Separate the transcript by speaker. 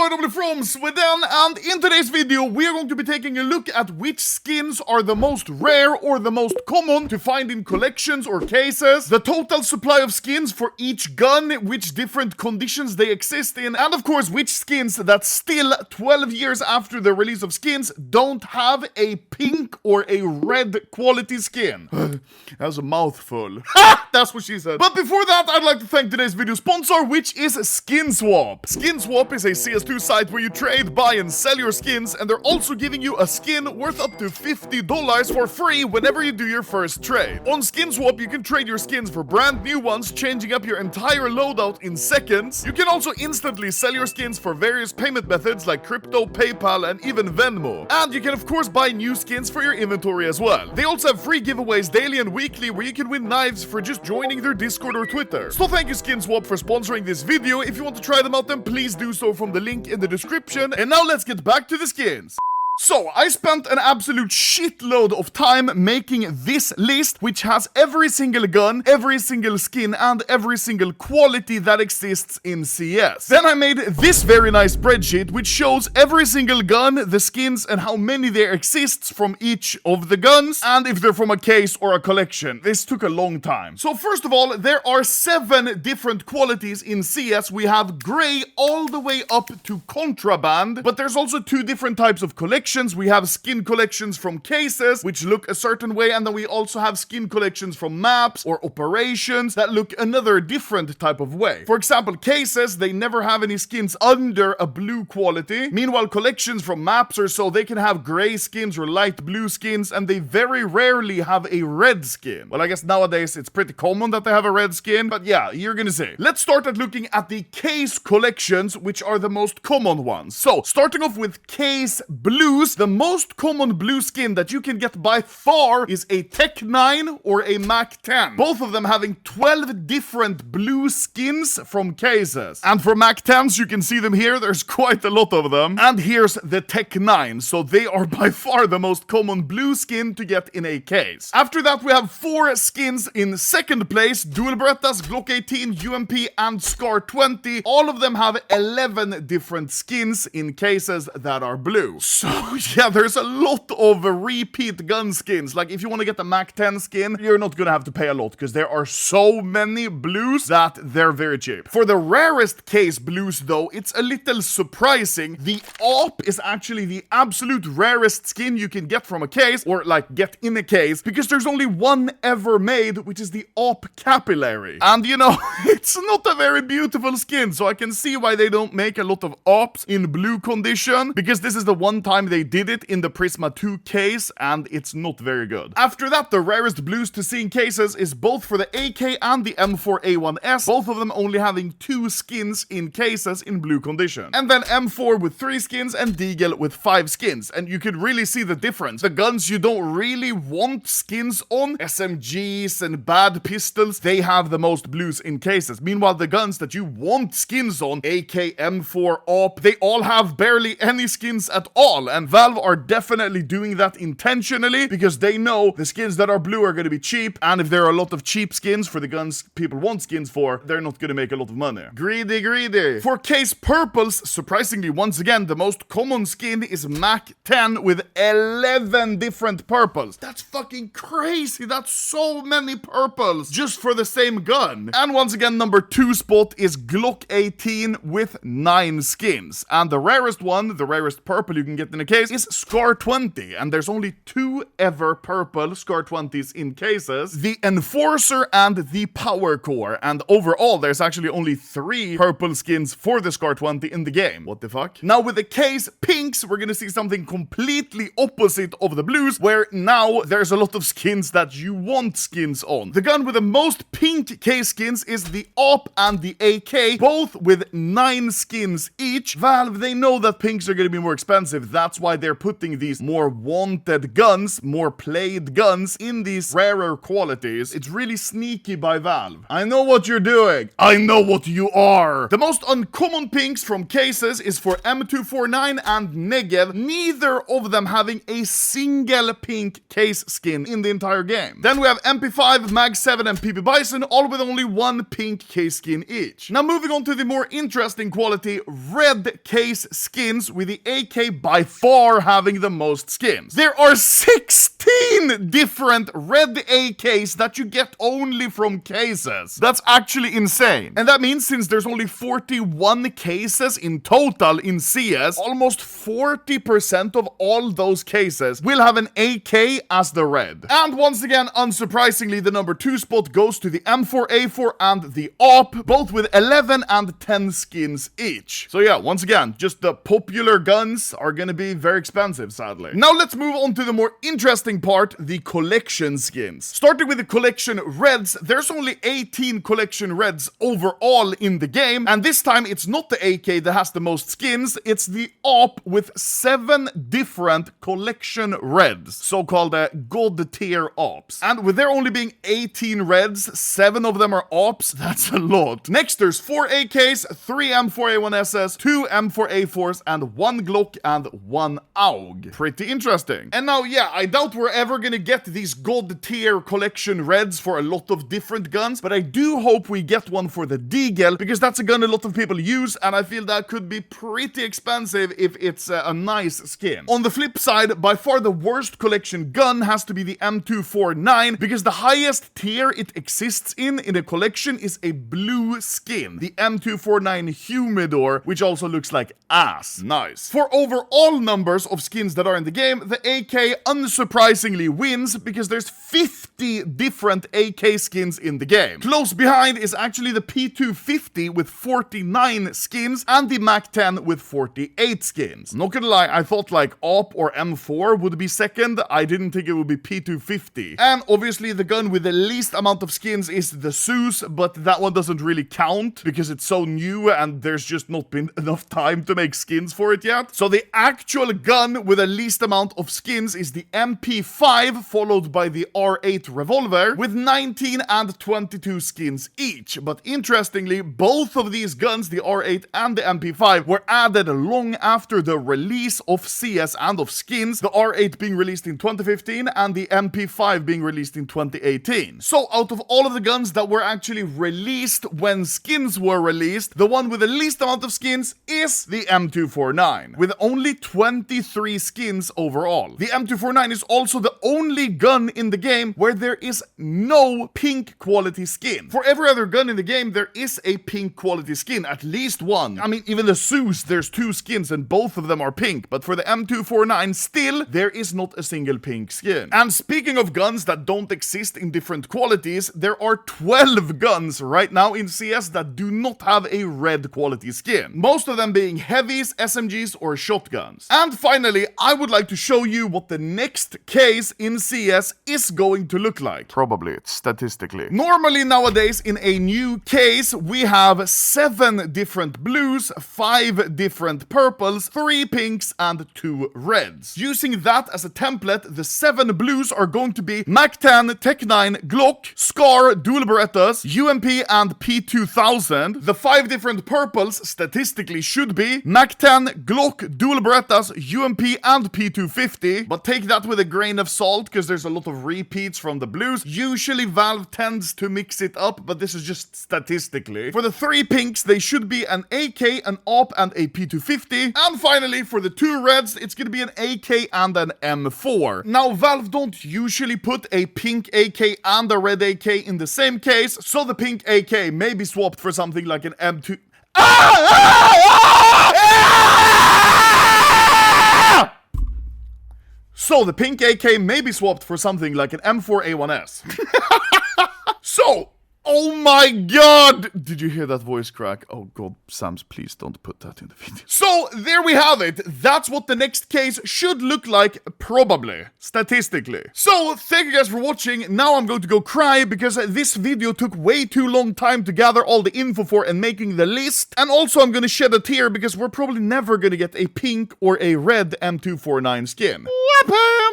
Speaker 1: Randomly from Sweden, and in today's video we are going to be taking a look at which skins are the most rare or the most common to find in collections or cases, the total supply of skins for each gun, which different conditions they exist in, and of course which skins that still 12 years after the release of skins don't have a pink or a red quality skin. That's a mouthful. That's what she said. But before that, I'd like to thank today's video sponsor, which is SkinSwap. SkinSwap is a CS2 site where you trade, buy, and sell your skins, and they're also giving you a skin worth up to $50 for free whenever you do your first trade. On SkinSwap, you can trade your skins for brand new ones, changing up your entire loadout in seconds. You can also instantly sell your skins for various payment methods like crypto, PayPal, and even Venmo. And you can of course buy new skins for your inventory as well. They also have free giveaways daily and weekly where you can win knives for just joining their Discord or Twitter. So thank you SkinSwap for sponsoring this video. If you want to try them out, then please do so from the link in the description. And now let's get back to the skins. So, I spent an absolute shitload of time making this list, which has every single gun, every single skin, and every single quality that exists in CS. Then I made this very nice spreadsheet, which shows every single gun, the skins, and how many there exists from each of the guns, and if they're from a case or a collection. This took a long time. So first of all, there are 7 different qualities in CS. We have gray all the way up to contraband, but there's also 2 different types of collections. We have skin collections from cases, which look a certain way, and then we also have skin collections from maps or operations that look another different type of way. For example, cases, they never have any skins under a blue quality. Meanwhile, collections from maps or so, they can have gray skins or light blue skins, and they very rarely have a red skin. Well, I guess nowadays it's pretty common that they have a red skin, but yeah, you're gonna see. Let's start at looking at the case collections, which are the most common ones. So, starting off with case blue, the most common blue skin that you can get by far is a Tech 9 or a Mac 10. Both of them having 12 different blue skins from cases. And for Mac 10s, you can see them here. There's quite a lot of them. And here's the Tech 9. So they are by far the most common blue skin to get in a case. After that, we have 4 skins in second place. Dual Berettas, Glock 18, UMP, and Scar 20. All of them have 11 different skins in cases that are blue. So yeah, there's a lot of repeat gun skins. Like, if you want to get the Mac 10 skin, you're not gonna have to pay a lot, because there are so many blues that they're very cheap. For the rarest case blues, though, it's a little surprising. The AWP is actually the absolute rarest skin you can get from a case, or like, get in a case, because there's only one ever made, which is the AWP Capillary. And you know, it's not a very beautiful skin, so I can see why they don't make a lot of AWPs in blue condition, because this is the one time they did it in the Prisma 2 case, and it's not very good. After that, the rarest blues to see in cases is both for the AK and the M4A1S, both of them only having 2 skins in cases in blue condition. And then M4 with 3 skins and Deagle with 5 skins, and you could really see the difference. The guns you don't really want skins on, SMGs and bad pistols, they have the most blues in cases. Meanwhile, the guns that you want skins on, AK, M4, AWP, they all have barely any skins at all, and Valve are definitely doing that intentionally, because they know the skins that are blue are going to be cheap, and if there are a lot of cheap skins for the guns people want skins for, they're not going to make a lot of money. Greedy, greedy. For case purples, surprisingly, once again, the most common skin is Mac 10 with 11 different purples. That's fucking crazy. That's so many purples just for the same gun. And once again, number 2 spot is Glock 18 with 9 skins. And the rarest one, the rarest purple you can get in a case, is Scar 20, and there's only 2 ever purple Scar 20s in cases, the Enforcer and the Power Core, and overall there's actually only 3 purple skins for the Scar 20 in the game. What the fuck? Now with the case pinks, we're gonna see something completely opposite of the blues, where now there's a lot of skins that you want skins on. The gun with the most pink case skins is the AWP and the AK, both with 9 skins each. Valve, they know that pinks are gonna be more expensive, that's why they're putting these more wanted guns, more played guns in these rarer qualities. It's really sneaky by Valve. I know what you're doing. I know what you are. The most uncommon pinks from cases is for M249 and Negev, neither of them having a single pink case skin in the entire game. Then we have MP5, Mag 7 and PP Bison, all with only one pink case skin each. Now moving on to the more interesting quality, red case skins, with the AK by far having the most skins. There are 16 different red AKs that you get only from cases. That's actually insane. And that means since there's only 41 cases in total in CS, almost 40% of all those cases will have an AK as the red. And once again, unsurprisingly, the number 2 spot goes to the M4A4 and the AWP, both with 11 and 10 skins each. So yeah, once again, just the popular guns are gonna be very expensive, sadly. Now let's move on to the more interesting part, the collection skins. Starting with the collection reds, there's only 18 collection reds overall in the game, and this time it's not the AK that has the most skins, it's the AWP with 7 different collection reds, so-called god tier AWPs. And with there only being 18 reds, 7 of them are AWPs, that's a lot. Next there's 4 AKs, 3 M4A1Ss, 2 M4A4s, and 1 Glock and 1 AUG. Pretty interesting. And now, yeah, I doubt we're ever gonna get these god tier collection reds for a lot of different guns, but I do hope we get one for the Deagle, because that's a gun a lot of people use, and I feel that could be pretty expensive if it's a nice skin. On the flip side, by far the worst collection gun has to be the M249, because the highest tier it exists in a collection is a blue skin, the M249 Humidor, which also looks like ass. Nice. For overall numbers of skins that are in the game, the AK unsurprisingly wins, because there's 50 different AK skins in the game. Close behind is actually the P250 with 49 skins and the Mac 10 with 48 skins. Not gonna lie, I thought like AWP or M4 would be second. I didn't think it would be P250. And obviously the gun with the least amount of skins is the Zeus, but that one doesn't really count because it's so new and there's just not been enough time to make skins for it yet. So the actual gun with the least amount of skins is the MP5, followed by the R8 revolver with 19 and 22 skins each. But interestingly, both of these guns, the R8 and the MP5, were added long after the release of CS and of skins, the R8 being released in 2015 and the MP5 being released in 2018. So out of all of the guns that were actually released when skins were released, the one with the least amount of skins is the M249, with only 23 skins overall. The M249 is also the only gun in the game where there is no pink quality skin. For every other gun in the game, there is a pink quality skin, at least one. I mean, even the Zeus, there's 2 skins and both of them are pink, but for the M249, still, there is not a single pink skin. And speaking of guns that don't exist in different qualities, there are 12 guns right now in CS that do not have a red quality skin. Most of them being heavies, SMGs, or shotguns. And finally, I would like to show you what the next case in CS is going to look like. Probably, statistically. Normally nowadays in a new case, we have 7 different blues, 5 different purples, 3 pinks, and 2 reds. Using that as a template, the 7 blues are going to be Mac 10, Tech 9, Glock, Scar, dual Berettas, UMP, and P2000. The 5 different purples statistically should be Mac 10, Glock, dual Berettas, UMP, and P250, but take that with a grain of salt because there's a lot of repeats from the blues. Usually Valve tends to mix it up, but this is just statistically. For the 3 pinks, they should be an AK, an AWP, and a P250. And finally, for the 2 reds, it's gonna be an AK and an M4. Now, Valve don't usually put a pink AK and a red AK in the same case, so the pink AK may be swapped for something like an M2... So the pink AK may be swapped for something like an M4A1S. So, Oh my god! Did you hear that voice crack? Oh god, Sams, please don't put that in the video. So, there we have it. That's what the next case should look like, probably. Statistically. So, thank you guys for watching. Now I'm going to go cry because this video took way too long time to gather all the info for and making the list. And also I'm gonna shed a tear because we're probably never gonna get a pink or a red M249 skin. Weapon!